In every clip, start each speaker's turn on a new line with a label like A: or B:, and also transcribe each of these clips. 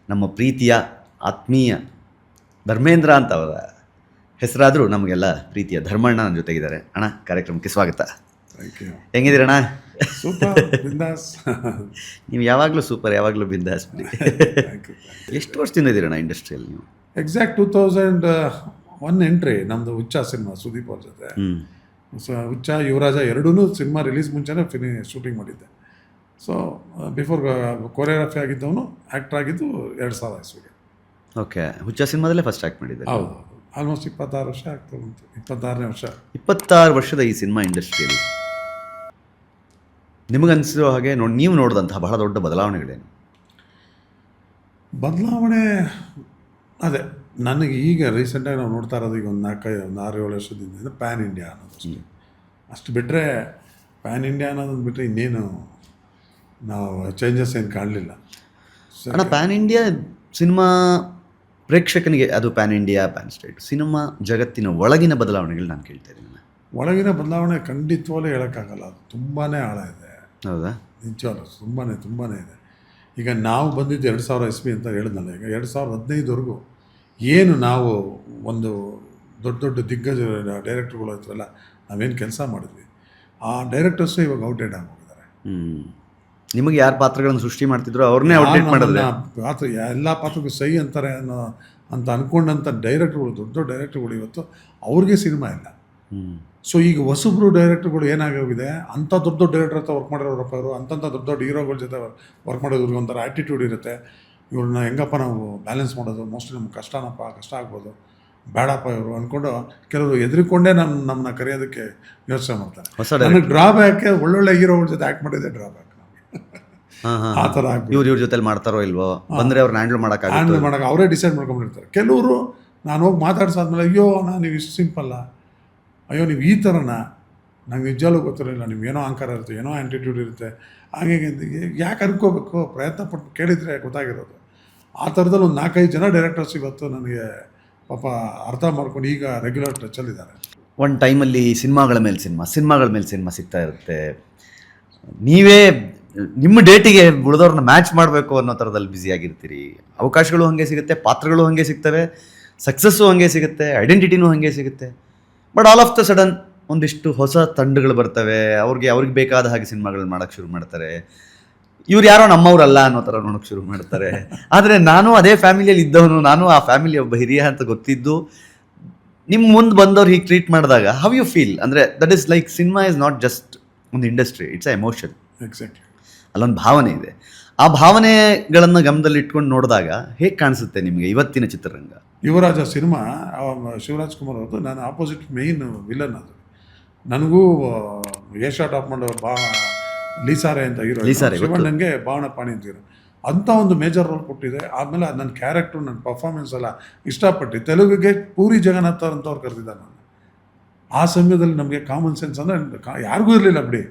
A: ನಮ್ಮ ಪ್ರೀತಿಯ ಆತ್ಮೀಯ ಧರ್ಮೇಂದ್ರ ಅಂತ ಅವರ ಹೆಸರಾದರೂ ನಮಗೆಲ್ಲ ಪ್ರೀತಿಯ ಧರ್ಮಣ್ಣ ನನ್ನ ಜೊತೆಗಿದ್ದಾರೆ. ಅಣ್ಣ, ಕಾರ್ಯಕ್ರಮಕ್ಕೆ ಸ್ವಾಗತ.
B: Thank you.
A: ಹೆಂಗಿದ್ದೀರಣ್ಣ?
B: ಸೂಪರ್ ಬಿಂದಾಸ್.
A: ನೀವು ಯಾವಾಗಲೂ ಸೂಪರ್, ಯಾವಾಗಲೂ ಬಿಂದಾಸ್ ಬಿಡಿ.
B: Thank you.
A: ಎಷ್ಟು ವರ್ಷದಿಂದ ಇದ್ದೀರಣ್ಣ ಇಂಡಸ್ಟ್ರಿಯಲ್ಲಿ ನೀವು?
B: ಎಕ್ಸಾಕ್ಟ್ 2001 ಎಂಟ್ರಿ ನಮ್ಮದು ಹುಚ್ಚ ಸಿನಿಮಾ ಸುದೀಪ್ ಅವ್ರ ಜೊತೆ. ಹುಚ್ಚ ಯುವರಾಜ ಎರಡೂ ಸಿನಿಮಾ ರಿಲೀಸ್ ಮುಂಚೆನೇ ಶೂಟಿಂಗ್ ಮಾಡಿದ್ದೆ. ಸೊ ಬಿಫೋರ್ ಕೊರಿಯೋಗ್ರಫಿ ಆಗಿದ್ದವನು ಆ್ಯಕ್ಟರ್ ಆಗಿದ್ದು 2000 ಇಸ್ವಿಗೆ.
A: ಓಕೆ, ಹುಚ್ಚ ಸಿನಿಮಾದಲ್ಲೇ ಫಸ್ಟ್ ಆ್ಯಕ್ಟ್ ಮಾಡಿದ್ದೆ.
B: ಹೌದು, ಆಲ್ಮೋಸ್ಟ್ 26 ವರ್ಷ ಆಗ್ತಾ ಬಂತು. 26ನೇ ವರ್ಷ.
A: 26 ವರ್ಷದ ಈ ಸಿನಿಮಾ ಇಂಡಸ್ಟ್ರಿಯಲ್ಲಿ ನಿಮಗನ್ಸಿರೋ ಹಾಗೆ ನೀವು ನೋಡಿದಂತಹ ಬಹಳ ದೊಡ್ಡ ಬದಲಾವಣೆಗಳೇನು?
B: ಬದಲಾವಣೆ ಅದೇ ನನಗೆ ಈಗ ರೀಸೆಂಟಾಗಿ ನಾವು ನೋಡ್ತಾ ಇರೋದು ಈಗ ಒಂದು 6-7 ವರ್ಷದಿಂದ ಪ್ಯಾನ್ ಇಂಡಿಯಾ ಅನ್ನೋದು ಅಷ್ಟು ಬಿಟ್ಟರೆ, ಪ್ಯಾನ್ ಇಂಡಿಯಾ ಅನ್ನೋದನ್ನು ಬಿಟ್ಟರೆ ಇನ್ನೇನು ನಾವು ಚೇಂಜಸ್ ಏನು ಕಾಣಲಿಲ್ಲ.
A: ಅಣ್ಣ, ಪ್ಯಾನ್ ಇಂಡಿಯಾ ಸಿನಿಮಾ ಪ್ರೇಕ್ಷಕನಿಗೆ ಅದು PAN India, PAN state cinema ಜಗತ್ತಿನ ಒಳಗಿನ ಬದಲಾವಣೆಗಳು ನಾನು ಕೇಳ್ತಾ ಇದ್ದೀನಿ.
B: ಒಳಗಿನ ಬದಲಾವಣೆ ಖಂಡಿತವಾಗಲೂ ಹೇಳೋಕ್ಕಾಗಲ್ಲ. ಅದು ತುಂಬಾ ಆಳ ಇದೆ.
A: ಹೌದಾ?
B: ನಿಜವಾಗ್ಲೂ ತುಂಬಾ ಇದೆ. ಈಗ ನಾವು ಬಂದಿದ್ದು 2000 ಇಸ್ವಿ ಅಂತ ಹೇಳಿದ್ನಲ್ಲ. ಈಗ 2015ವರೆಗೂ ಏನು ನಾವು ಒಂದು ದೊಡ್ಡ ದೊಡ್ಡ ದಿಗ್ಗಜ ಡೈರೆಕ್ಟರ್ಗಳು ಹತ್ರಲ್ಲ ನಾವೇನು ಕೆಲಸ ಮಾಡಿದ್ವಿ, ಆ ಡೈರೆಕ್ಟರ್ಸು ಇವಾಗ ಔಟ್ಡೇಟ್ ಆಗೋಗಿದ್ದಾರೆ.
A: ನಿಮಗೆ ಯಾರು ಪಾತ್ರಗಳನ್ನು ಸೃಷ್ಟಿ ಮಾಡ್ತಿದ್ರು ಅವ್ರನ್ನೇ ಔಟ್ಡೇಟ್ ಮಾಡಿದ್ರೆ
B: ಪಾತ್ರ ಎಲ್ಲ ಪಾತ್ರಕ್ಕೂ ಸೈ ಅಂತಾರೆ ಅಂತ ಅಂದ್ಕೊಂಡಂಥ ಡೈರೆಕ್ಟರ್ಗಳು, ದೊಡ್ಡ ದೊಡ್ಡ ಡೈರೆಕ್ಟರ್ಗಳು ಇವತ್ತು ಅವ್ರಿಗೆ ಸಿನಿಮಾ ಇಲ್ಲ. ಸೊ ಈಗ ಹೊಸಬ್ರು ಡೈರೆಕ್ಟರ್ಗಳು ಏನಾಗೋಗಿದೆ, ಅಂಥ ದೊಡ್ಡ ದೊಡ್ಡ ಡೈರೆಕ್ಟರ್ ಹತ್ರ ವರ್ಕ್ ಮಾಡಿರೋರಪ್ಪ ಅವರು, ಅಂಥ ದೊಡ್ಡ ದೊಡ್ಡ ಹೀರೋಗಳ ಜೊತೆ ವರ್ಕ್ ಮಾಡೋದ್ರಿಗೆ ಒಂಥರ ಆ್ಯಟಿಟ್ಯೂಡ್ ಇರುತ್ತೆ. ಇವ್ರನ್ನ ಹೆಂಗಪ್ಪ ನಾವು ಬ್ಯಾಲೆನ್ಸ್ ಮಾಡೋದು, ಮೋಸ್ಟ್ಲಿ ನಮ್ಗೆ ಕಷ್ಟ ಆಗ್ಬೋದು, ಬೇಡಪ್ಪ ಇವರು ಅಂದ್ಕೊಂಡು ಕೆಲವರು ಎದುರಿಕೊಂಡೇ ನಮ್ಮನ್ನ ಕರೆಯೋದಕ್ಕೆ ಯೋಚನೆ ಮಾಡ್ತಾರೆ. ನನಗೆ ಡ್ರಾಬ್ಯಾಕೆ ಒಳ್ಳೊಳ್ಳೆ ಹೀರೋಗಳ ಜೊತೆ ಆ್ಯಕ್ಟ್ ಮಾಡಿದೆ ಡ್ರಾಬ್ಯಾಕ್. ಆ ಥರ
A: ಇವ್ರ ಜೊತೆ ಮಾಡ್ತಾರೋ ಇಲ್ವೋ, ಬಂದರೆ ಅವ್ರನ್ನ ಹ್ಯಾಂಡಲ್ ಮಾಡೋಕೆ
B: ಅವರೇ ಡಿಸೈಡ್ ಮಾಡ್ಕೊಂಡಿರ್ತಾರೆ. ಕೆಲವರು ನಾನು ಹೋಗಿ ಮಾತಾಡ್ಸಾದ್ಮೇಲೆ, ಅಯ್ಯೋ ನೀವು ಇಷ್ಟು ಸಿಂಪಲ್ಲ, ಅಯ್ಯೋ ನೀವು ಈ ಥರನ, ನಂಗೆ ನಿಜವಾಗ್ಲೂ ಗೊತ್ತಿರಲಿಲ್ಲ, ನಿಮ್ಗೇನೋ ಅಹಂಕಾರ ಇರುತ್ತೆ, ಏನೋ ಆ್ಯಟಿಟ್ಯೂಡ್ ಇರುತ್ತೆ, ಹಾಗೆ ಯಾಕೆ ಅನ್ಕೋಬೇಕು, ಪ್ರಯತ್ನ ಪಟ್ಟು ಕೇಳಿದರೆ ಗೊತ್ತಾಗಿರೋದು. ಆ ಥರದಲ್ಲಿ ಒಂದು 4-5 ಜನ ಡೈರೆಕ್ಟರ್ಸ್ ಇವತ್ತು ನನಗೆ ಪಾಪ ಅರ್ಥ ಮಾಡ್ಕೊಂಡು ಈಗ ರೆಗ್ಯುಲರ್ ಟಚಲ್ಲಿದ್ದಾರೆ.
A: ಒಂದು ಟೈಮಲ್ಲಿ ಸಿನಿಮಾಗಳ ಮೇಲೆ ಸಿನಿಮಾ ಸಿಗ್ತಾ ಇರುತ್ತೆ. ನೀವೇ ನಿಮ್ಮ ಡೇಟಿಗೆ ಉಳಿದವ್ರನ್ನ ಮ್ಯಾಚ್ ಮಾಡಬೇಕು ಅನ್ನೋ ಥರದಲ್ಲಿ ಬ್ಯುಸಿಯಾಗಿರ್ತೀರಿ. ಅವಕಾಶಗಳು ಹಾಗೆ ಸಿಗುತ್ತೆ, ಪಾತ್ರಗಳು ಹಾಗೆ ಸಿಗ್ತವೆ, ಸಕ್ಸಸ್ಸು ಹಾಗೆ ಸಿಗುತ್ತೆ, ಐಡೆಂಟಿಟಿನೂ ಹಾಗೆ ಸಿಗುತ್ತೆ. But all of the sudden ಒಂದಿಷ್ಟು ಹೊಸ ತಂಡಗಳು ಬರ್ತವೆ, ಅವ್ರಿಗೆ ಬೇಕಾದ ಹಾಗೆ ಸಿನಿಮಾಗಳನ್ನ ಮಾಡೋಕ್ಕೆ ಶುರು ಮಾಡ್ತಾರೆ. ಇವ್ರು ಯಾರೋ ನಮ್ಮವ್ರಲ್ಲ ಅನ್ನೋ ಥರ ನೋಡೋಕ್ಕೆ ಶುರು ಮಾಡ್ತಾರೆ. ಆದರೆ ನಾನು ಅದೇ ಫ್ಯಾಮಿಲಿಯಲ್ಲಿ ಇದ್ದವನು, ನಾನು ಆ ಫ್ಯಾಮಿಲಿ ಒಬ್ಬ ಹಿರಿಯ ಅಂತ ಗೊತ್ತಿದ್ದು ನಿಮ್ಮ ಮುಂದೆ ಬಂದವ್ರು ಹೀಗೆ ಟ್ರೀಟ್ ಮಾಡಿದಾಗ ಹೌ ಯು ಫೀಲ್? ಅಂದರೆ that is like cinema is not just ಒಂದು industry, it's a emotion.
B: Exactly.
A: ಅಲ್ಲೊಂದು ಭಾವನೆ ಇದೆ. ಆ ಭಾವನೆಗಳನ್ನು ಗಮನದಲ್ಲಿ ಇಟ್ಕೊಂಡು ನೋಡಿದಾಗ ಹೇಗೆ ಕಾಣಿಸುತ್ತೆ ನಿಮಗೆ ಇವತ್ತಿನ ಚಿತ್ರರಂಗ?
B: ಯುವರಾಜ ಸಿನಿಮಾ ಶಿವರಾಜ್ ಕುಮಾರ್ ಅವ್ರದ್ದು, ನಾನು ಆಪೋಸಿಟ್ ಮೇಯ್ನ್ ವಿಲನ್. ಅದು ನನಗೂ ಏಷ್ಯಾ ಟಾಪ್ ಮಾಡೋ ಲೀಸಾರೆ ಅಂತ ಹೀರೋ, ಶಿವಣ್ಣಂಗೆ ಭಾವನ ಪಾಣಿ ಅಂತ ಹೀರೋ, ಅಂಥ ಒಂದು ಮೇಜರ್ ರೋಲ್ ಕೊಟ್ಟಿದೆ. ಆಮೇಲೆ ನನ್ನ ಕ್ಯಾರೆಕ್ಟ್ರು, ನನ್ನ ಪರ್ಫಾರ್ಮೆನ್ಸ್ ಎಲ್ಲ ಇಷ್ಟಪಟ್ಟು ತೆಲುಗಿಗೆ ಪೂರಿ ಜಗನ್ನಾಥ್ ಅಂತವ್ರು ಕರೆದಿದ್ದ ನಾನು. ಆ ಸಮಯದಲ್ಲಿ ನಮಗೆ ಕಾಮನ್ ಸೆನ್ಸ್ ಅಂದರೆ ಯಾರಿಗೂ ಇರಲಿಲ್ಲ ಬಿಡಿ.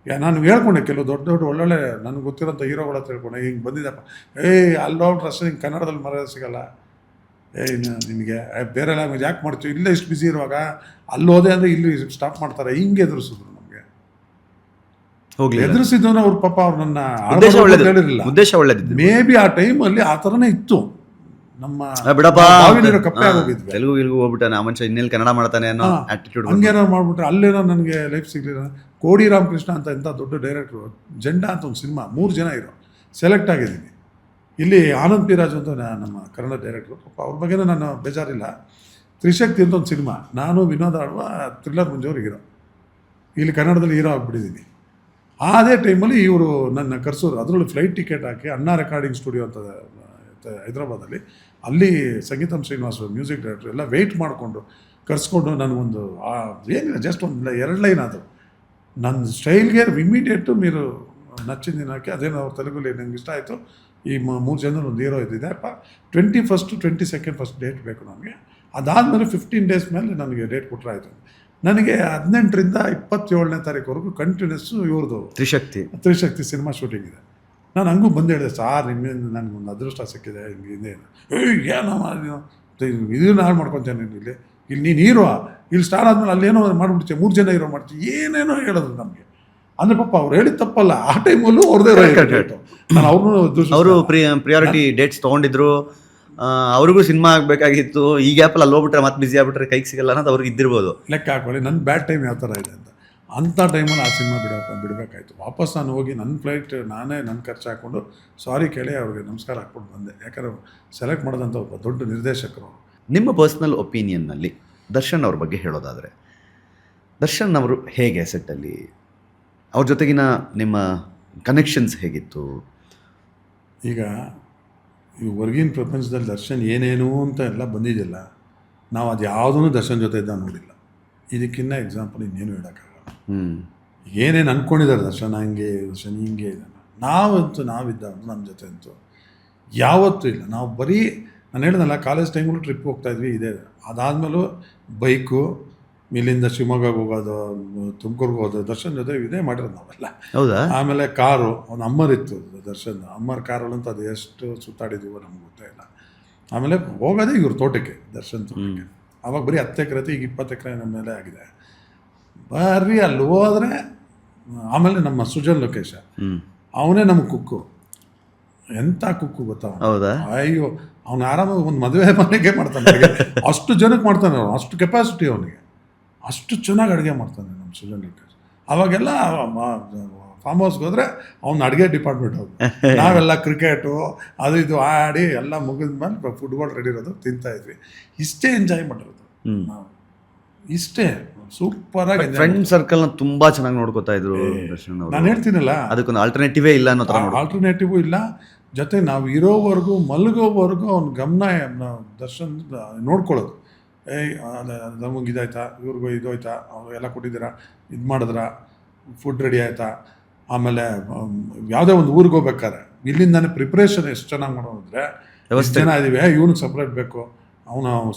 B: ನಾನು ಹೇಳ್ಕೊಂಡೆ, ಕೆಲವು ದೊಡ್ಡ ಒಳ್ಳೊಳ್ಳೆ ನನಗೆ ಗೊತ್ತಿರೋಂಥ ಹೀರೋಗಳ ಹತ್ರ ಹೇಳ್ಕೊಂಡೆ, ಹಿಂಗೆ ಬಂದಿದ್ದಪ್ಪ, ಅಲ್ಲೋಟ್ರೆ ಅಷ್ಟೇ ಹಿಂಗೆ ಕನ್ನಡದಲ್ಲಿ ಮರ್ಯಾದೆ ಸಿಗೋಲ್ಲ, ನಿನಗೆ ಬೇರೆ ಲ್ಯಾಂಗ್ವೇಜ್ ಯಾಕೆ ಮಾಡ್ತೀವಿ, ಇಲ್ಲೇ ಇಷ್ಟು ಬ್ಯುಸಿ ಇರುವಾಗ ಅಲ್ಲೋದೆ ಅಂದರೆ ಇಲ್ಲಿ ಸ್ಟಾಪ್ ಮಾಡ್ತಾರೆ, ಹಿಂಗೆ ಎದುರಿಸಿದ್ರು ನಮಗೆ. ಎದುರಿಸಿದ್ದವನ್ನ ಅವ್ರ ಪಾಪ ಅವ್ರು ನನ್ನ ಹೇಳಿರಲಿಲ್ಲ,
A: ಉದ್ದೇಶ ಒಳ್ಳೆದಿತ್ತು.
B: ಮೇ ಬಿ ಆ ಟೈಮಲ್ಲಿ ಆ ಥರನೇ ಇತ್ತು. ನಮ್ಮ ಕಪ್ಪೆ ಆಗೋಗಿದ್ವಿ,
A: ತೆಲುಗು ಹೋಗ್ಬಿಟ್ಟಾನೆ ಮನುಷ್ಯ, ಇನ್ನೆಲ್ಲಿ ಕನ್ನಡ ಮಾಡ್ತಾನೆ ಅನ್ನೋ ಆಟಿಟ್ಯೂಡ್.
B: ಹಂಗೇನಾರು ಮಾಡ್ಬಿಟ್ರೆ ಅಲ್ಲೇನೋ ನನಗೆ ಲೈಫ್ ಸಿಗಲಿಲ್ಲ. ಕೋಡಿ ರಾಮಕೃಷ್ಣ ಅಂತ ಎಂಥ ದೊಡ್ಡ ಡೈರೆಕ್ಟ್ರು, ಜೆಂಡಾ ಅಂತ ಒಂದು ಸಿನಿಮಾ 3 ಜನ ಇರೋ ಸೆಲೆಕ್ಟ್ ಆಗಿದ್ದೀನಿ. ಇಲ್ಲಿ ಆನಂದ್ ಪಿ ರಾಜು ಅಂತ ನಮ್ಮ ಕನ್ನಡ ಡೈರೆಕ್ಟ್ರು, ಪಾಪ ಅವ್ರ ಬಗ್ಗೆನೂ ನಾನು ಬೇಜಾರಿಲ್ಲ. ತ್ರಿಶಕ್ತಿ ಅಂತ ಒಂದು ಸಿನಿಮಾ, ನಾನು ವಿನೋದ್ ಆಳ್ವ, ಥ್ರಿಲ್ಲರ್ ಮಂಜೂರಿಗೆ ಹೀರೋ, ಇಲ್ಲಿ ಕನ್ನಡದಲ್ಲಿ ಹೀರೋ ಆಗಿಬಿಟ್ಟಿದ್ದೀನಿ. ಅದೇ ಟೈಮಲ್ಲಿ ಇವರು ನನ್ನ ಕರ್ಸೋರು, ಅದರಲ್ಲೂ ಫ್ಲೈಟ್ ಟಿಕೆಟ್ ಹಾಕಿ ಅಣ್ಣಾ ರೆಕಾರ್ಡಿಂಗ್ ಸ್ಟುಡಿಯೋ ಅಂತ ಹೈದ್ರಾಬಾದಲ್ಲಿ, ಅಲ್ಲಿ ಸಂಗೀತಂ ಶ್ರೀನಿವಾಸ್ ಮ್ಯೂಸಿಕ್ ಡೈರೆಕ್ಟ್ರು ಎಲ್ಲ ವೆಯ್ಟ್ ಮಾಡಿಕೊಂಡು ಕರ್ಸ್ಕೊಂಡು ನನಗೊಂದು ಏನಿಲ್ಲ ಜಸ್ಟ್ ಒಂದು 2 ಲೈನ್ ಅದು ನನ್ನ ಸ್ಟೈಲ್ಗೆ ಇಮಿಡಿಯೇಟು మీరు నచ్చింది నాకు, ಅದೇನೋ ಅವ್ರ ತೆಲುಗುಲಿ ನನಗೆ ಇಷ್ಟ ಆಯಿತು. ಈ 3 ಜನರು ಒಂದು ಹೀರೋ ಇದ್ದಿದೆ ಅಪ್ಪ, 21st 22nd ಫಸ್ಟ್ ಡೇಟ್ ಬೇಕು ನನಗೆ. ಅದಾದಮೇಲೆ 15 ಡೇಸ್ ಮೇಲೆ ನನಗೆ ಡೇಟ್ ಕೊಟ್ಟರೆ ಆಯಿತು. ನನಗೆ 18ರಿಂದ 27ನೇ ತಾರೀಕುವರೆಗೂ ಕಂಟಿನ್ಯೂಸ್ಸು ಇವ್ರದ್ದು ತ್ರಿಶಕ್ತಿ ಸಿನಿಮಾ ಶೂಟಿಂಗ್ ಇದೆ. ನಾನು ಹಂಗೂ ಬಂದು ಹೇಳಿದೆ, ಸಾರ್ ನಿಮ್ಮಿಂದ ನನಗೊಂದು ಅದೃಷ್ಟ ಸಿಕ್ಕಿದೆ, ಹಿಂಗೆ ಏನೋ ಇದನ್ನು ಹಾಳು ಮಾಡ್ಕೊತೇನೆ ಇಲ್ಲಿ ನೀನು ಹೀರೋ, ಇಲ್ಲಿ ಸ್ಟಾರ್ ಆದಮೇಲೆ ಅಲ್ಲೇನೋ ಮಾಡಿಬಿಡ್ತೀವಿ, 3 ಜನ ಹೀರೋ ಮಾಡ್ತೀವಿ, ಏನೇನೋ ಹೇಳೋದು ನಮಗೆ. ಅಂದರೆ ಪಾಪ ಅವ್ರು ಹೇಳಿದ ತಪ್ಪಲ್ಲ, ಆ ಟೈಮಲ್ಲೂ ಅವ್ರದೇ ರೇಟು. ನಾನು ಅವ್ರನ್ನೂ
A: ಅವರು ಪ್ರಿಯಾರಿಟಿ ಡೇಟ್ಸ್ ತೊಗೊಂಡಿದ್ರು, ಅವ್ರಿಗೂ ಸಿನಿಮಾ ಆಗಬೇಕಾಗಿತ್ತು. ಈ ಗ್ಯಾಪಲ್ಲಿ ಅಲ್ಲಿ ಹೋಗ್ಬಿಟ್ರೆ ಮತ್ತೆ ಬಿಸಿ ಆಗ್ಬಿಟ್ರೆ ಕೈಗೆ ಸಿಗಲ್ಲ ಅನ್ನೋದು ಅವ್ರಿಗೆ ಇದ್ದಿರ್ಬೋದು.
B: ಲೆಕ್ಕ ಹಾಕೊಳ್ಳಿ ನನ್ನ ಬ್ಯಾಡ್ ಟೈಮ್ ಯಾವ ಥರ ಇದೆ ಅಂತ. ಅಂಥ ಟೈಮಲ್ಲಿ ಆ ಸಿನಿಮಾ ಬಿಡಬೇಕಾಯ್ತು. ವಾಪಸ್ ನಾನು ಹೋಗಿ ನನ್ನ ಫ್ಲೈಟ್ ನಾನೇ ನನ್ನ ಖರ್ಚು ಹಾಕ್ಕೊಂಡು ಸಾರಿ ಕೇಳಿ ಅವ್ರಿಗೆ ನಮಸ್ಕಾರ ಹಾಕ್ಕೊಂಡು ಬಂದೆ. ಯಾಕಂದರೆ ಸೆಲೆಕ್ಟ್ ಮಾಡೋದಂಥ ಒಬ್ಬ ದೊಡ್ಡ ನಿರ್ದೇಶಕರು.
A: ನಿಮ್ಮ ಪರ್ಸ್ನಲ್ ಒಪಿನಿಯನ್ನಲ್ಲಿ ದರ್ಶನ್ ಅವ್ರ ಬಗ್ಗೆ ಹೇಳೋದಾದರೆ, ದರ್ಶನ್ ಅವರು ಹೇಗೆ ಸೆಟ್ಟಲ್ಲಿ, ಅವ್ರ ಜೊತೆಗಿನ ನಿಮ್ಮ ಕನೆಕ್ಷನ್ಸ್ ಹೇಗಿತ್ತು?
B: ಈಗ ಈ ಹೊರಗಿನ ಪ್ರಪಂಚದಲ್ಲಿ ದರ್ಶನ್ ಏನೇನು ಅಂತ ಎಲ್ಲ ಬಂದಿದೆಯಲ್ಲ, ನಾವು ಅದು ಯಾವುದೂ ದರ್ಶನ್ ಜೊತೆ ಇದ್ದ ನೋಡಿಲ್ಲ. ಇದಕ್ಕಿಂತ ಎಕ್ಸಾಂಪಲ್ ಇನ್ನೇನು ಹೇಳೋಕ್ಕಾಗಲ್ಲ. ಏನೇನು ಅಂದ್ಕೊಂಡಿದ್ದಾರೆ ದರ್ಶನ್ ಹಂಗೆ, ದರ್ಶನ್ ಹಿಂಗೆ ಇದ್ದಾನೆ. ನಾವಿದ್ದ ನಮ್ಮ ಜೊತೆ ಅಂತೂ ಯಾವತ್ತೂ ಇಲ್ಲ. ನಾವು ಬರೀ ನಾನು ಹೇಳಿದ್ನಲ್ಲ, ಕಾಲೇಜ್ ಟೈಮಲ್ಲೂ ಟ್ರಿಪ್ ಹೋಗ್ತಾಯಿದ್ವಿ, ಇದೆ. ಅದಾದಮೇಲೂ ಬೈಕು ಇಲ್ಲಿಂದ ಶಿವಮೊಗ್ಗಗೆ ಹೋಗೋದು, ತುಮಕೂರ್ಗೆ ಹೋಗೋದು, ದರ್ಶನ್ ಜೊತೆ ಇದೇ ಮಾಡಿರೋದು ನಾವೆಲ್ಲ.
A: ಹೌದಾ?
B: ಆಮೇಲೆ ಕಾರು ಒಂದು ಅಮ್ಮರಿತ್ತು ದರ್ಶನ್, ಅಮ್ಮರ ಕಾರಲ್ಲಂತೂ ಅದು ಎಷ್ಟು ಸುತ್ತಾಡಿದ್ದೀವೋ ನಮ್ಗೆ ಗೊತ್ತೇ ಇಲ್ಲ. ಆಮೇಲೆ ಹೋಗೋದೇ ಇವ್ರ ತೋಟಕ್ಕೆ, ದರ್ಶನ್ ತೋಟಕ್ಕೆ. ಆವಾಗ ಬರೀ 10 ಎಕರೆ ಈಗ 20 ಎಕರೆ ನಮ್ಮ ಮೇಲೆ ಆಗಿದೆ. ಬರ್ರಿ ಅಲ್ಲಿ ಹೋದರೆ, ಆಮೇಲೆ ನಮ್ಮ ಸುಜನ್ ಲೋಕೇಶ ಅವನೇ ನಮ್ಮ ಕುಕ್ಕು. ಎಂಥ ಕುಕ್ಕು ಗೊತ್ತಾ?
A: ಹೌದಾ?
B: ಅಯ್ಯೋ, ಅವ್ನು ಆರಾಮಾಗಿ ಒಂದು ಮದುವೆ ಮನೆಗೆ ಮಾಡ್ತಾನೆ ಅಡುಗೆ. ಅಷ್ಟು ಜನಕ್ಕೆ ಮಾಡ್ತಾನೆ ಅವನು, ಅಷ್ಟು ಕೆಪಾಸಿಟಿ ಅವನಿಗೆ, ಅಷ್ಟು ಚೆನ್ನಾಗಿ ಅಡುಗೆ ಮಾಡ್ತಾನೆ ನಮ್ಮ ಸುಜನ್ ಲೋಕೇಶ್. ಅವಾಗೆಲ್ಲ ಫಾರ್ಮ್ ಹೌಸ್ಗೆ ಹೋದರೆ ಅವ್ನು ಅಡುಗೆ ಡಿಪಾರ್ಟ್ಮೆಂಟ್ ಹೋಗಿ, ನಾವೆಲ್ಲ ಕ್ರಿಕೆಟು ಅದು ಇದು ಆಡಿ ಎಲ್ಲ ಮುಗಿದ ಮೇಲೆ ಫುಟ್ಬಾಲ್ ರೆಡಿ ಇರೋದು ತಿಂತಾಯಿದ್ವಿ. ಇಷ್ಟೇ ಎಂಜಾಯ್ ಮಾಡಿರೋದು ನಾವು, ಇಷ್ಟೇ ಸೂಪರಾಗಿ.
A: ಫ್ರೆಂಡ್ ಸರ್ಕಲ್ನ ತುಂಬ ಚೆನ್ನಾಗಿ ನೋಡ್ಕೋತಾ ಇದ್ರು ದರ್ಶನ್ ಅವರು.
B: ನಾನು ಹೇಳ್ತೀನಲ್ಲ,
A: ಅದಕ್ಕೊಂದು ಆಲ್ಟರ್ನೇಟಿವೇ ಇಲ್ಲ ಅನ್ನೋ ಥರ.
B: ಆಲ್ಟರ್ನೇಟಿವು ಇಲ್ಲ. ಜೊತೆ ನಾವು ಇರೋವರೆಗೂ ಮಲಗೋವರೆಗೂ ಅವ್ನ ಗಮನ ದರ್ಶನ್ ನೋಡ್ಕೊಳ್ಳೋದು. ನಮಗೆ ಇದಾಯ್ತಾ, ಇವ್ರಿಗೂ ಇದೋಯ್ತಾ, ಅವ್ರು ಎಲ್ಲ ಕೊಟ್ಟಿದ್ದೀರಾ, ಇದು ಮಾಡಿದ್ರಾ, ಫುಡ್ ರೆಡಿ ಆಯಿತಾ. ಆಮೇಲೆ ಯಾವುದೇ ಒಂದು ಊರಿಗೆ ಹೋಗ್ಬೇಕಾದ್ರೆ ಇಲ್ಲಿಂದಾನೆ ಪ್ರಿಪ್ರೇಷನ್ ಎಷ್ಟು ಚೆನ್ನಾಗಿ ಮಾಡೋದಂದರೆ, ಎಷ್ಟು ಜನ ಇದ್ದೀವಿ, ಇವ್ನಿಗೆ ಸಪ್ರೇಟ್ ಬೇಕು, ಅವನು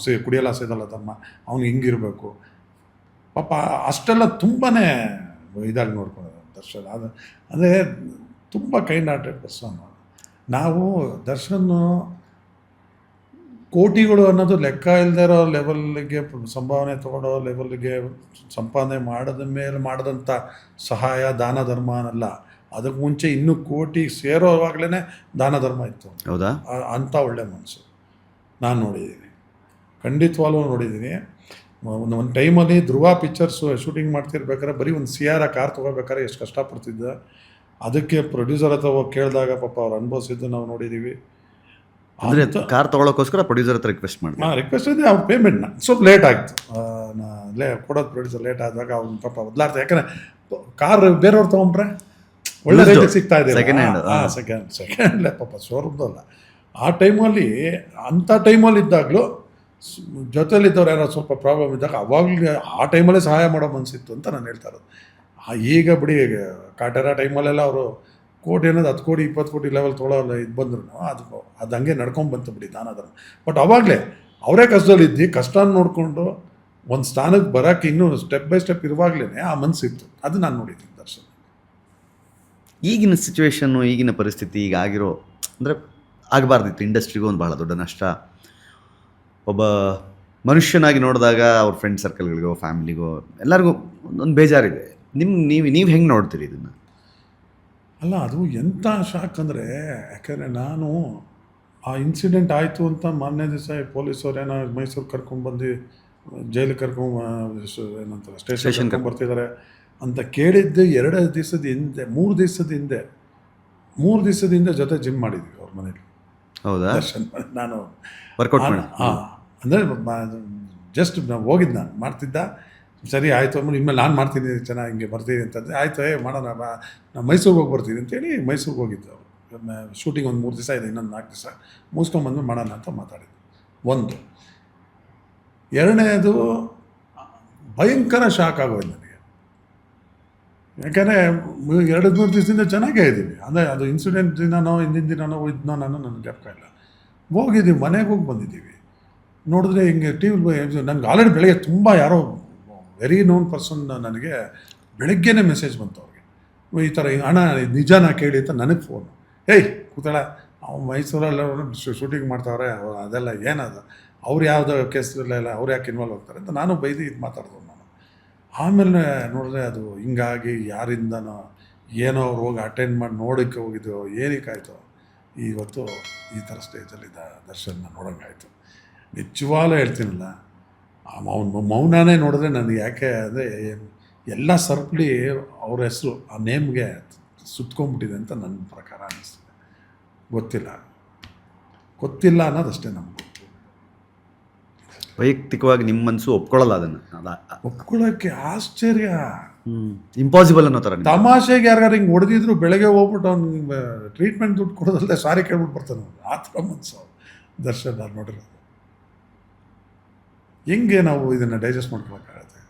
B: ಕುಡಿಯಲ್ಲ ಸೇದಲ್ಲ ತಮ್ಮ, ಅವ್ನಿಗೆ ಹಿಂಗಿರಬೇಕು. ಪಾಪ ಅಷ್ಟೆಲ್ಲ ತುಂಬಾ ಇದಾಗಿ ನೋಡ್ಕೊಳ್ಳೋದು ದರ್ಶನ್. ಅದು ಅಂದರೆ ತುಂಬ ಕೈಂಡ್ ಹಾರ್ಟೆಡ್ ಪರ್ಸನ್. ನಾವು ದರ್ಶನ್ ಕೋಟಿಗಳು ಅನ್ನೋದು ಲೆಕ್ಕ ಇಲ್ಲದೆ ಇರೋ ಲೆವೆಲ್ಗೆ ಸಂಭಾವನೆ ತೊಗೊಳೋ ಲೆವೆಲ್ಗೆ ಸಂಪಾದನೆ ಮಾಡಿದ ಮೇಲೆ ಮಾಡಿದಂಥ ಸಹಾಯ ದಾನ ಧರ್ಮ ಅನ್ನಲ್ಲ. ಅದಕ್ಕೆ ಮುಂಚೆ ಇನ್ನೂ ಕೋಟಿ ಸೇರೋವಾಗಲೇ ದಾನ ಧರ್ಮ ಇತ್ತು.
A: ಹೌದಾ?
B: ಅಂಥ ಒಳ್ಳೆ ಮನಸ್ಸು ನಾನು ನೋಡಿದ್ದೀನಿ, ಖಂಡಿತವಾಗ್ಲೂ ನೋಡಿದ್ದೀನಿ. ಒಂದು ಟೈಮಲ್ಲಿ ಧ್ರುವ ಪಿಕ್ಚರ್ಸು ಶೂಟಿಂಗ್ ಮಾಡ್ತಿರ್ಬೇಕಾದ್ರೆ ಬರೀ ಒಂದು ಸಿಯಾರ ಕಾರ್ ತೊಗೋಬೇಕಾದ್ರೆ ಎಷ್ಟು ಕಷ್ಟಪಡ್ತಿದ್ದ. ಅದಕ್ಕೆ ಪ್ರೊಡ್ಯೂಸರ್ ಹತ್ರ ಹೋಗಿ ಕೇಳಿದಾಗ ಪಾಪ ಅವ್ರು ಅನುಭವಿಸಿದ್ದು ನಾವು ನೋಡಿದ್ದೀವಿ.
A: ಅಂದರೆ ಕಾರ್ ತೊಗೊಳಕ್ಕೋಸ್ಕರ ಪ್ರೊಡ್ಯೂಸರ್ ಹತ್ರ ರಿಕ್ವೆಸ್ಟ್ ಮಾಡಿ,
B: ರಿಕ್ವೆಸ್ಟ್ ಇದೆ. ಅವ್ರ ಪೇಮೆಂಟ್ನ ಸ್ವಲ್ಪ ಲೇಟ್ ಆಗಿತ್ತು, ಕೊಡೋದು ಪ್ರೊಡ್ಯೂಸರ್ ಲೇಟ್ ಆದಾಗ ಅವ್ನು ಪಾಪ ಬದಲಾಡ್ತಾರೆ. ಯಾಕಂದರೆ ಕಾರ್ ಬೇರೆಯವ್ರು ತೊಗೊಂಡ್ರೆ ಒಳ್ಳೆ ರೇಟಿಗೆ ಸಿಗ್ತಾ ಇದೆ, ಸೆಕೆಂಡ್ ಪಾಪ ಶೋರೂಮ್ದಲ್ಲ. ಆ ಟೈಮಲ್ಲಿ ಅಂಥ ಟೈಮಲ್ಲಿ ಇದ್ದಾಗಲೂ ಜೊತೆಲಿದ್ದವ್ರು ಯಾರೋ ಸ್ವಲ್ಪ ಪ್ರಾಬ್ಲಮ್ ಇದ್ದಾಗ ಅವಾಗಲೇ ಆ ಟೈಮಲ್ಲೇ ಸಹಾಯ ಮಾಡೋ ಮನಸ್ಸಿತ್ತು ಅಂತ ನಾನು ಹೇಳ್ತಾ ಇರೋದು. ಈಗ ಬಿಡಿ, ಕಾಟೇರ ಟೈಮಲ್ಲೆಲ್ಲ ಅವರು ಕೋಟಿ ಅನ್ನೋದು 10 ಕೋಟಿ 20 ಕೋಟಿ ಲೆವೆಲ್ ತೊಗೊಳ್ಳೋಲ್ಲ ಇದು ಬಂದ್ರು, ಅದು ಹಂಗೆ ನಡ್ಕೊಂಡ್ಬಂತು ಬಿಡಿ ದಾನಧರ್ಮ. ಬಟ್ ಅವಾಗಲೇ ಅವರೇ ಕಷ್ಟದಲ್ಲಿದ್ದು ಕಷ್ಟ ನೋಡಿಕೊಂಡು ಒಂದು ಸ್ಥಾನಕ್ಕೆ ಬರೋಕ್ಕೆ ಇನ್ನೂ ಸ್ಟೆಪ್ ಬೈ ಸ್ಟೆಪ್ ಇರುವಾಗಲೇ ಆ ಮನಸ್ಸಿತ್ತು. ಅದು ನಾನು ನೋಡಿದ್ದೀನಿ ದರ್ಶನ್.
A: ಈಗಿನ ಸಿಚುವೇಶನ್ನು, ಈಗಿನ ಪರಿಸ್ಥಿತಿ, ಈಗ ಆಗಿರೋ ಅಂದರೆ ಆಗಬಾರ್ದಿತ್ತು. ಇಂಡಸ್ಟ್ರಿಗೂ ಒಂದು ಬಹಳ ದೊಡ್ಡ ನಷ್ಟ. ಒಬ್ಬ ಮನುಷ್ಯನಾಗಿ ನೋಡಿದಾಗ ಅವ್ರ ಫ್ರೆಂಡ್ ಸರ್ಕಲ್ಗಳಿಗೋ ಫ್ಯಾಮಿಲಿಗೋ ಎಲ್ಲರಿಗೂ ಒಂದು ಬೇಜಾರಿದೆ. ನೀವು ಹೆಂಗೆ ನೋಡ್ತೀರಿ ಇದನ್ನು?
B: ಅಲ್ಲ, ಅದು ಎಂಥ ಶಾಕ್ ಅಂದರೆ, ಯಾಕೆಂದರೆ ನಾನು ಆ ಇನ್ಸಿಡೆಂಟ್ ಆಯಿತು ಅಂತ ಮಾರನೇ ದಿವಸ ಪೊಲೀಸವ್ರು ಏನೋ ಮೈಸೂರು ಕರ್ಕೊಂಡ್ಬಂದು ಜೈಲಿಗೆ ಏನಂತಾರೆ ಸ್ಟೇಷನ್ ಬರ್ತಿದ್ದಾರೆ ಅಂತ ಕೇಳಿದ್ದು 2 ದಿವಸದ ಹಿಂದೆ, 3 ದಿವಸದ ಹಿಂದೆ ಜೊತೆ ಜಿಮ್ ಮಾಡಿದ್ವಿ ಅವ್ರ ಮನೇಲಿ.
A: ಹೌದಾ?
B: ದರ್ಶನ್ ನಾನು
A: ವರ್ಕೌಟ್ ಮಾಡಿ,
B: ಅಂದರೆ ಜಸ್ಟ್ ನಾವು ಹೋಗಿದ್ದು, ನಾನು ಮಾಡ್ತಿದ್ದ. ಸರಿ ಆಯಿತು ಅಂದ್ಮೇಲೆ ಇನ್ಮೇಲೆ ನಾನು ಮಾಡ್ತೀನಿ ಚೆನ್ನಾಗಿ ಹಿಂಗೆ ಬರ್ತೀನಿ ಅಂತಂದರೆ ಆಯಿತು ಮಾಡೋಣ, ನಾನು ಮೈಸೂರಿಗೆ ಹೋಗಿ ಬರ್ತೀನಿ ಅಂತೇಳಿ ಮೈಸೂರಿಗೆ ಹೋಗಿದ್ದು. ಶೂಟಿಂಗ್ ಒಂದು 3 ದಿವಸ ಇದೆ, ಇನ್ನೊಂದು 4 ದಿವಸ ಮುಗಿಸ್ಕೊಂಬಂದು ಮಾಡೋಣ ಅಂತ ಮಾತಾಡಿದ್ದು. ಒಂದು ಎರಡನೇದು ಭಯಂಕರ ಶಾಕ್ ಆಗೋದು ನನಗೆ. ಯಾಕಂದರೆ 2-3 ದಿವಸದಿಂದ ಚೆನ್ನಾಗೇ ಇದ್ದೀವಿ. ಅಂದರೆ ಅದು ಇನ್ಸಿಡೆಂಟ್ ದಿನನೋ ಹಿಂದಿನ ದಿನನೋ ಇದ್ನೋ ನನಗೆ ಜ್ಞಾಪಕ ಇಲ್ಲ. ಹೋಗಿದ್ದೀವಿ, ಮನೆಗೆ ಹೋಗಿ ಬಂದಿದ್ದೀವಿ. ನೋಡಿದ್ರೆ ಹಿಂಗೆ ಟಿ ವಿ ನನಗೆ ಆಲ್ರೆಡಿ ಬೆಳಗ್ಗೆ ತುಂಬ ಯಾರೋ ವೆರಿ ನೋನ್ ಪರ್ಸನ್ ನನಗೆ ಬೆಳಗ್ಗೆನೇ ಮೆಸೇಜ್ ಬಂತು ಅವ್ರಿಗೆ, ಈ ಥರ ಹಣ ನಿಜಾನ ಕೇಳಿ ಅಂತ ನನಗೆ ಫೋನು. ಏಯ್ ಕೂತಾಳ, ಅವ್ನು ಮೈಸೂರಲ್ಲಿ ಶೂಟಿಂಗ್ ಮಾಡ್ತಾವ್ರೆ, ಅದೆಲ್ಲ ಏನದು, ಅವ್ರು ಯಾವುದೋ ಕೇಸಲ್ಲ, ಅವ್ರು ಯಾಕೆ ಇನ್ವಾಲ್ವ್ ಆಗ್ತಾರೆ ಅಂತ ನಾನು ಬೈದು ಇದು ಮಾತಾಡ್ದವ್ನು ನಾನು. ಆಮೇಲೆ ನೋಡಿದ್ರೆ ಅದು ಹಿಂಗಾಗಿ ಯಾರಿಂದನೋ ಏನೋ ಅವ್ರು ಹೋಗಿ ಅಟೆಂಡ್ ಮಾಡಿ ನೋಡೋಕ್ಕೆ ಹೋಗಿದ್ದು ಏನಕ್ಕಾಯ್ತು, ಇವತ್ತು ಈ ಥರ ಸ್ಟೇಜಲ್ಲಿ ದರ್ಶನ ನೋಡೋಂಗಾಯ್ತು. ನಿಜವಾಗ್ಲೂ ಹೇಳ್ತೀನಲ್ಲ, ಅವನ ಮೌನನೇ ನೋಡಿದ್ರೆ ನನಗೆ ಯಾಕೆ ಅಂದರೆ ಎಲ್ಲ ಸರಪಳಿ ಅವ್ರ ಹೆಸರು ಆ ನೇಮ್ಗೆ ಸುತ್ಕೊಂಡ್ಬಿಟ್ಟಿದೆ ಅಂತ ನನ್ನ ಪ್ರಕಾರ ಅನ್ನಿಸ್ತದೆ. ಗೊತ್ತಿಲ್ಲ ಅನ್ನೋದಷ್ಟೇ ನಮ್ಗೆ.
A: ವೈಯಕ್ತಿಕವಾಗಿ ನಿಮ್ಮ ಮನಸ್ಸು ಒಪ್ಕೊಳ್ಳಲ್ಲ ಅದನ್ನು,
B: ಒಪ್ಕೊಳ್ಳೋಕ್ಕೆ ಆಶ್ಚರ್ಯ,
A: ಇಂಪಾಸಿಬಲ್ ಅನ್ನೋ ಥರ.
B: ತಮಾಷೆಗೆ ಯಾರಿಗಾರು ಹಿಂಗೆ ಹೊಡೆದಿದ್ರು ಬೆಳಗ್ಗೆ ಹೋಗ್ಬಿಟ್ಟು ಅವ್ನಿಗೆ ಟ್ರೀಟ್ಮೆಂಟ್ ದುಡ್ಡು ಕೊಡೋದಲ್ಲದೆ ಸಾರಿ ಕೇಳ್ಬಿಟ್ಟು ಬರ್ತಾನೆ. ಆ ಥರ ಮನಸ್ಸು ದರ್ಶನ್ ನಾನು ನೋಡಿರೋದು. ಹೆಂಗೆ ನಾವು ಇದನ್ನು ಡೈಜೆಸ್ಟ್ ಮಾಡ್ಕೊಳಕ್ಕಾಗತ್ತೆ?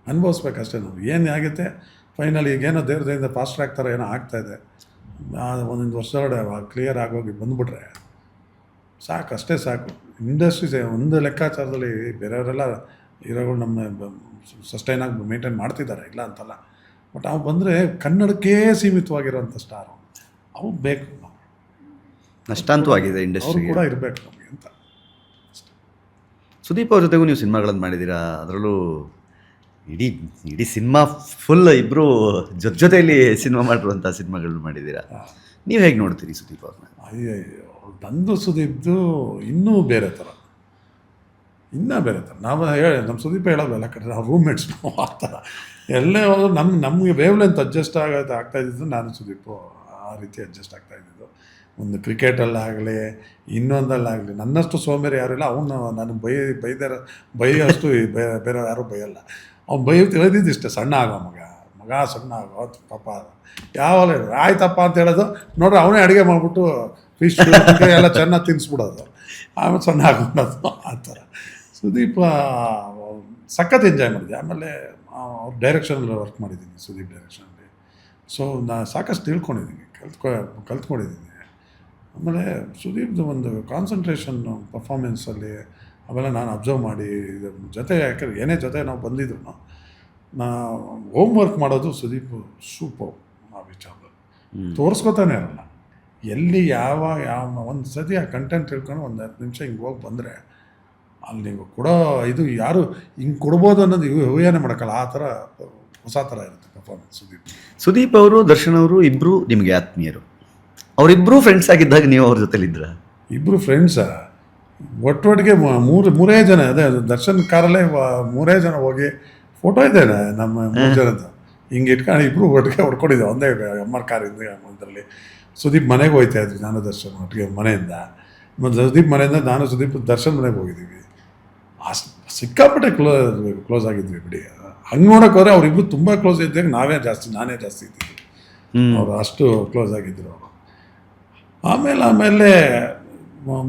B: ಅನುಭವಿಸ್ಬೇಕಷ್ಟೇ ನಾವು. ಏನು ಆಗುತ್ತೆ ಫೈನಲ್, ಈಗೇನೋ ದೇವ್ರದಿಂದ ಫಾಸ್ಟ್ ಟ್ರ್ಯಾಕ್ ಥರ ಏನೋ ಆಗ್ತಾಯಿದೆ, ಒಂದೊಂದು ವರ್ಷದೊಳಗೆ ಕ್ಲಿಯರ್ ಆಗೋಗಿ ಬಂದುಬಿಟ್ರೆ ಸಾಕು, ಅಷ್ಟೇ ಸಾಕು. ಇಂಡಸ್ಟ್ರೀಸ್ ಒಂದು ಲೆಕ್ಕಾಚಾರದಲ್ಲಿ ಬೇರೆಯವರೆಲ್ಲ ಇರೋಗಳು ನಮ್ಮ ಸಸ್ಟೈನ್ ಆಗಿ ಮೇಂಟೈನ್ ಮಾಡ್ತಿದ್ದಾರೆ, ಇಲ್ಲ ಅಂತಲ್ಲ. ಬಟ್ ಅವು ಬಂದರೆ ಕನ್ನಡಕ್ಕೇ ಸೀಮಿತವಾಗಿರೋಂಥ ಸ್ಟಾರು ಅವು ಬೇಕು.
A: ನಷ್ಟ ಅಂತೂ ಆಗಿದೆ
B: ಅವರು
A: ಇಂಡಸ್ಟ್ರಿ.
B: ಕೂಡ ಇರಬೇಕು ನಮಗೆ ಅಂತ.
A: ಸುದೀಪ್ ಅವ್ರ ಜೊತೆಗೂ ನೀವು ಸಿನಿಮಾಗಳನ್ನು ಮಾಡಿದ್ದೀರಾ, ಅದರಲ್ಲೂ ಇಡೀ ಸಿನಿಮಾ ಫುಲ್ ಇಬ್ಬರು ಜೊತೆಯಲ್ಲಿ ಸಿನಿಮಾ ಮಾಡಿರುವಂಥ ಸಿನಿಮಾಗಳನ್ನ ಮಾಡಿದ್ದೀರಾ. ನೀವು ಹೇಗೆ ನೋಡ್ತೀರಿ ಸುದೀಪ್ ಅವ್ರನ್ನ?
B: ಅಯ್ಯಯ್ಯೋ, ನಂದು ಸುದೀಪ್ದು ಇನ್ನೂ ಬೇರೆ ಥರ. ನಾವು ಹೇಳಿ ನಮ್ಮ ಸುದೀಪ ಹೇಳೋಲ್ಲ ಕಡೆ, ನಾವು ರೂಮ್ಮೇಟ್ಸ್ ನಾವು ಆ ಥರ ಎಲ್ಲೇ ಹೋದ್ರು ನಮಗೆ ವೇವ್ ಲೆಂತ್ ಅಡ್ಜಸ್ಟ್ ಆಗ್ತಾಯಿದ್ದು ನಾನು ಸುದೀಪು ಆ ರೀತಿ ಅಡ್ಜಸ್ಟ್ ಆಗ್ತಾಯಿದ್ದು. ಒಂದು ಕ್ರಿಕೆಟಲ್ಲಾಗಲಿ ಇನ್ನೊಂದಲ್ಲಾಗಲಿ ನನ್ನಷ್ಟು ಸೋಮೇರಿ ಯಾರಿಲ್ಲ. ಅವನು ನಾನು ಬೈಯೋಷ್ಟು ಬೇರೆ ಯಾರೂ ಬೈಯಲ್ಲ. ಅವ್ನು ತಿಳಿದಿದ್ದು ಇಷ್ಟೇ, ಸಣ್ಣ ಆಗೋ ಮಗ ಸಣ್ಣ ಆಗೋ ಪಾಪ ಯಾವಾಗ ಆಯ್ತಪ್ಪ ಅಂತ ಹೇಳೋದು ನೋಡ್ರಿ, ಅವನೇ ಅಡುಗೆ ಮಾಡಿಬಿಟ್ಟು ಫಿಶ್ ಎಲ್ಲ ಚೆನ್ನಾಗಿ ತಿನ್ನಿಸ್ಬಿಡೋದು, ಆಮೇಲೆ ಸಣ್ಣ ಹಾಕೊಂಡೋದು. ಆ ಥರ ಸುದೀಪ್ ಸಖತ್ ಎಂಜಾಯ್ ಮಾಡಿದೆ. ಆಮೇಲೆ ಅವ್ರ ಡೈರೆಕ್ಷನಲ್ಲಿ ವರ್ಕ್ ಮಾಡಿದ್ದೀನಿ, ಸುದೀಪ್ ಡೈರೆಕ್ಷನಲ್ಲಿ. ಸೊ ನಾನು ಸಾಕಷ್ಟು ತಿಳ್ಕೊಂಡಿದ್ದೀನಿ, ಕಲ್ತ್ಕೊಂಡಿದ್ದೀನಿ. ಆಮೇಲೆ ಸುದೀಪ್ದು ಒಂದು ಕಾನ್ಸಂಟ್ರೇಷನ್ನು ಪರ್ಫಾರ್ಮೆನ್ಸಲ್ಲಿ ಅವೆಲ್ಲ ನಾನು ಅಬ್ಸರ್ವ್ ಮಾಡಿ ಜೊತೆ, ಯಾಕಂದ್ರೆ ಏನೇ ಜೊತೆ ನಾವು ಬಂದಿದ್ರು ನಾ ಹೋಮ್ ವರ್ಕ್ ಮಾಡೋದು ಸುದೀಪ್ ಸೂಪರ್. ಆ ವಿಚಾರದಲ್ಲಿ ತೋರಿಸ್ಕೊತಾನೆ ಇರಲ್ಲ. ಎಲ್ಲಿ ಯಾವ ಒಂದು ಸತಿ ಆ ಕಂಟೆಂಟ್ ತಿಳ್ಕೊಂಡು ಒಂದು 10 ನಿಮಿಷ ಹಿಂಗೆ ಹೋಗಿ ಬಂದರೆ ಅಲ್ಲಿ ನೀವು ಕೊಡೋ ಇದು ಯಾರು ಹಿಂಗೆ ಕೊಡ್ಬೋದು ಅನ್ನೋದು ಊಹೆನೇ ಮಾಡೋಕ್ಕಲ್ಲ. ಆ ಥರ ಹೊಸ ಥರ ಇರುತ್ತೆ ಪರ್ಫಾರ್ಮೆನ್ಸ್
A: ಸುದೀಪ್ ಅವರು ದರ್ಶನ್ ಅವರು ಇಬ್ಬರು ನಿಮಗೆ ಆತ್ಮೀಯರು. ಅವರಿಬ್ಬರು ಫ್ರೆಂಡ್ಸ್ ಆಗಿದ್ದಾಗ ನೀವು ಅವ್ರ ಜೊತೆಲಿದ್ರ?
B: ಇಬ್ಬರು ಫ್ರೆಂಡ್ಸಾ? ಒಟ್ಟೊಟ್ಟಿಗೆ ಮೂರೇ ಜನ, ಅದೇ ದರ್ಶನ್ ಕಾರಲ್ಲೇ 3 ಜನ ಹೋಗಿ ಫೋಟೋ ಇದೆ ನಮ್ಮ 3 ಜನದ್ದು. ಹಿಂಗೆ ಇಟ್ಕೊಂಡು ಇಬ್ಬರು ಒಟ್ಟಿಗೆ ಹೊಡ್ಕೊಂಡಿದ್ದೆ ಒಂದೇ ಎಮ್ಮರ್ ಕಾರಿಂದ. ಇದರಲ್ಲಿ ಸುದೀಪ್ ಮನೆಗೆ ಹೋಗ್ತಾ ಇದ್ವಿ, ನಾನು ದರ್ಶನ್ ಒಟ್ಟಿಗೆ ಮನೆಯಿಂದ. ಮತ್ತು ಸುದೀಪ್ ಮನೆಯಿಂದ ನಾನು ಸುದೀಪ್ ದರ್ಶನ್ ಮನೆಗೆ ಹೋಗಿದ್ದೀವಿ. ಸಿಕ್ಕಾಪಟ್ಟೆ ಕ್ಲೋಸ್ ಆಗಿದ್ವಿ ಬಿಡಿ. ಹಂಗೆ ನೋಡೋಕೆ ಹೋದ್ರೆ ಅವರಿಬ್ಬರು ತುಂಬ ಕ್ಲೋಸ್ ಇದ್ದಾಗ ನಾನೇ ಜಾಸ್ತಿ ಇದ್ದಿದ್ದು. ಅವರು ಅಷ್ಟು ಕ್ಲೋಸ್ ಆಗಿದ್ದರು ಅವರು. ಆಮೇಲೆ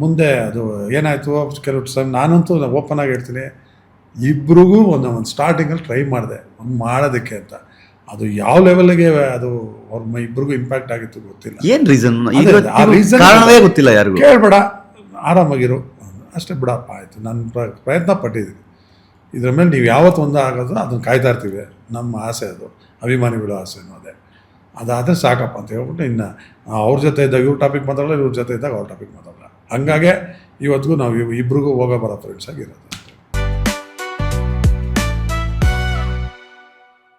B: ಮುಂದೆ ಅದು ಏನಾಯಿತು ಕೆಲವು ಟೈಮ್ ನಾನಂತೂ ಓಪನ್ ಆಗಿ ಹೇಳ್ತೀನಿ, ಇಬ್ರಿಗೂ ಒಂದು ಸ್ಟಾರ್ಟಿಂಗಲ್ಲಿ ಟ್ರೈ ಮಾಡಿದೆ ಒಂದು ಮಾಡೋದಕ್ಕೆ ಅಂತ. ಅದು ಯಾವ ಲೆವೆಲ್ಗೆ ಅದು ಅವ್ರ ಇಬ್ರಿಗೂ ಇಂಪ್ಯಾಕ್ಟ್ ಆಗಿತ್ತು ಗೊತ್ತಿಲ್ಲ.
A: ಏನು ರೀಸನ್?
B: ಆ ರೀಸನ್
A: ಕಾರಣವೇ ಗೊತ್ತಿಲ್ಲ ಯಾರಿಗೂ.
B: ಕೇಳಬೇಡ, ಆರಾಮಾಗಿರು ಅಷ್ಟೇ ಬಿಡಪ್ಪ, ಆಯಿತು. ನಾನು ಪ್ರಯತ್ನ ಪಟ್ಟಿದ್ದೀನಿ. ಇದ್ರ ಮೇಲೆ ನೀವು ಯಾವತ್ತು ಒಂದು ಆಗೋದು ಅದನ್ನು ಕಾಯ್ತಾ ಇರ್ತೀವಿ. ನಮ್ಮ ಆಸೆ ಅದು, ಅಭಿಮಾನಿಗಳು ಆಸೆನೂ ಅದೇ. ಅದಾದರೆ ಸಾಕಪ್ಪ ಅಂತ ಹೇಳ್ಬಿಟ್ಟು ಇನ್ನು ಅವ್ರ ಜೊತೆ ಇದ್ದಾಗ ಇವ್ರ ಟಾಪಿಕ್ ಮಾತಾಡಲ್ಲ, ಇವ್ರ ಜೊತೆ ಇದ್ದಾಗ ಅವ್ರ ಟಾಪಿಕ್ ಮಾತಾಡಲ್ಲ. ಹಂಗಾಗಿ ಇವತ್ತಿಗೂ ನಾವು ಇಬ್ರಿಗೂ ಹೋಗೋ ಬರೋ ಫ್ರೆಂಡ್ಸ್ ಆಗಿರೋದು.